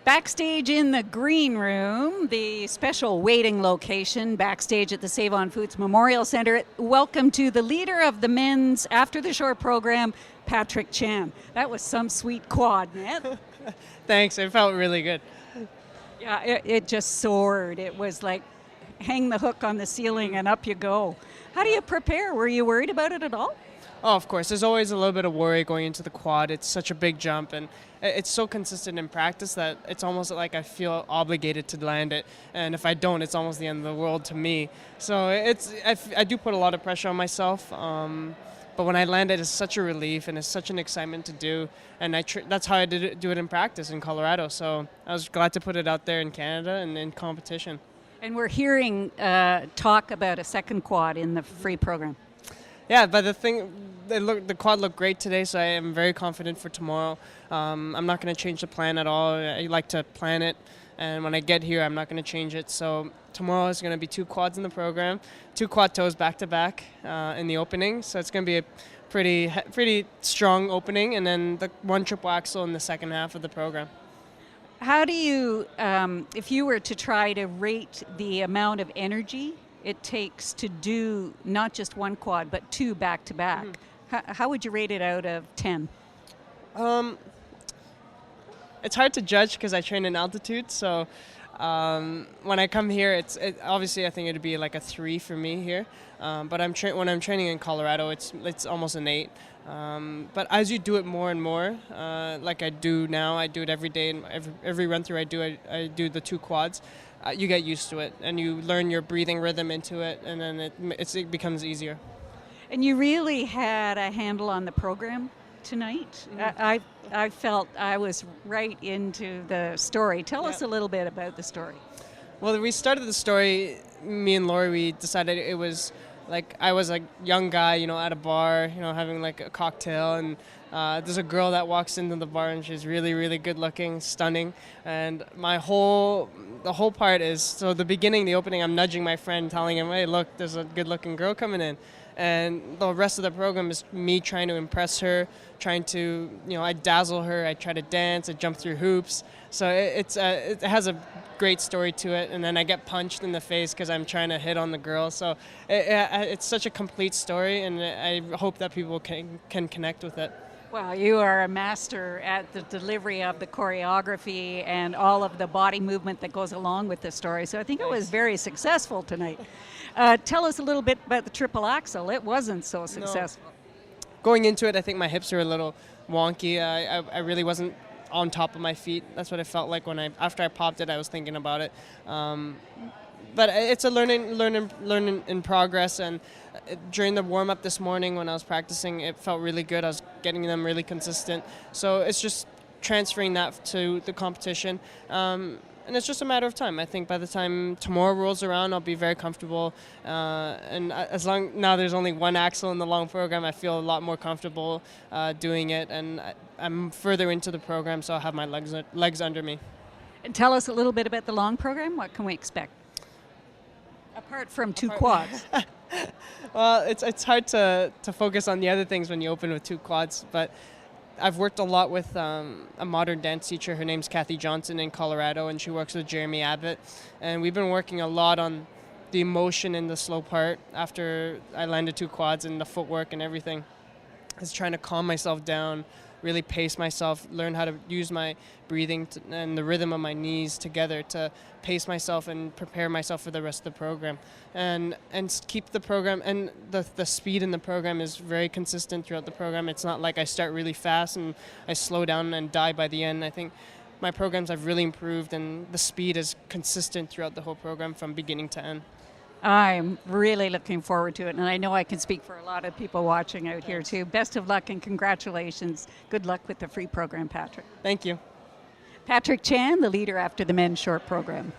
Backstage in the green room, the special waiting location backstage at the Save on Foods Memorial Centre. Welcome to the leader of the men's After the Shore program, Patrick Chan. That was some sweet quad, man. Thanks, it felt really good. Yeah, it just soared. It was like hang the hook on the ceiling and up you go. How do you prepare? Were you worried about it at all? Oh, of course. There's always a little bit of worry going into the quad. It's such a big jump, and it's so consistent in practice that it's almost like I feel obligated to land it. And if I don't, it's almost the end of the world to me. So I do put a lot of pressure on myself. But when I land it, it's such a relief, and it's such an excitement to do. And that's how I do it in practice in Colorado. So I was glad to put it out there in Canada and in competition. And we're hearing talk about a second quad in the free program. Yeah, but the quad looked great today, so I am very confident for tomorrow. I'm not going to change the plan at all. I like to plan it, and when I get here, I'm not going to change it. So tomorrow is going to be 2 quads in the program, 2 quad toes back-to-back in the opening. So it's going to be a pretty strong opening, and then the 1 triple axel in the second half of the program. How do you, if you were to try to rate the amount of energy it takes to do not just 1 quad, but 2 back-to-back, how would you rate it out of 10? It's hard to judge because I train in altitude, so when I come here, obviously I think it'd be like a 3 for me here. But when I'm training in Colorado, it's almost an 8. But as you do it more and more, like I do now, I do it every day, and every run through I do the 2 quads. You get used to it, and you learn your breathing rhythm into it, and then it becomes easier. And you really had a handle on the program tonight. Mm-hmm. I felt I was right into the story. Tell us a little bit about the story. Well, we started the story, me and Lori, we decided it was like I was a young guy, at a bar, having like a cocktail, and there's a girl that walks into the bar, and she's really, really good looking, stunning. And the whole part is, so the beginning, the opening, I'm nudging my friend, telling him, hey, look, there's a good looking girl coming in. And the rest of the program is me trying to impress her, trying to, I dazzle her, I try to dance, I jump through hoops. So it has a great story to it, and then I get punched in the face because I'm trying to hit on the girl. So it's such a complete story, and I hope that people can connect with it. Well, you are a master at the delivery of the choreography and all of the body movement that goes along with the story. So I think it was very successful tonight. Tell us a little bit about the triple axel. It wasn't so successful. No. Going into it, I think my hips are a little wonky. I really wasn't on top of my feet. That's what it felt like after I popped it. I was thinking about it. But it's a learning in progress, and during the warm-up this morning when I was practicing, it felt really good. I was getting them really consistent. So it's just transferring that to the competition, and it's just a matter of time. I think by the time tomorrow rolls around, I'll be very comfortable, and now there's only 1 axle in the long program, I feel a lot more comfortable doing it, and I'm further into the program, so I'll have my legs under me. And tell us a little bit about the long program. What can we expect? Apart from 2 quads. Well, it's hard to focus on the other things when you open with 2 quads, but I've worked a lot with a modern dance teacher. Her name's Kathy Johnson in Colorado, and she works with Jeremy Abbott. And we've been working a lot on the emotion in the slow part after I landed 2 quads, and the footwork and everything. Is trying to calm myself down, really pace myself, learn how to use my breathing and the rhythm of my knees together to pace myself and prepare myself for the rest of the program, and keep the program, and the speed in the program is very consistent throughout the program. It's not like I start really fast and I slow down and die by the end. I think my programs have really improved, and the speed is consistent throughout the whole program from beginning to end. I'm really looking forward to it, and I know I can speak for a lot of people watching out here too. Best of luck and congratulations. Good luck with the free program, Patrick. Thank you. Patrick Chan, the leader after the men's short program.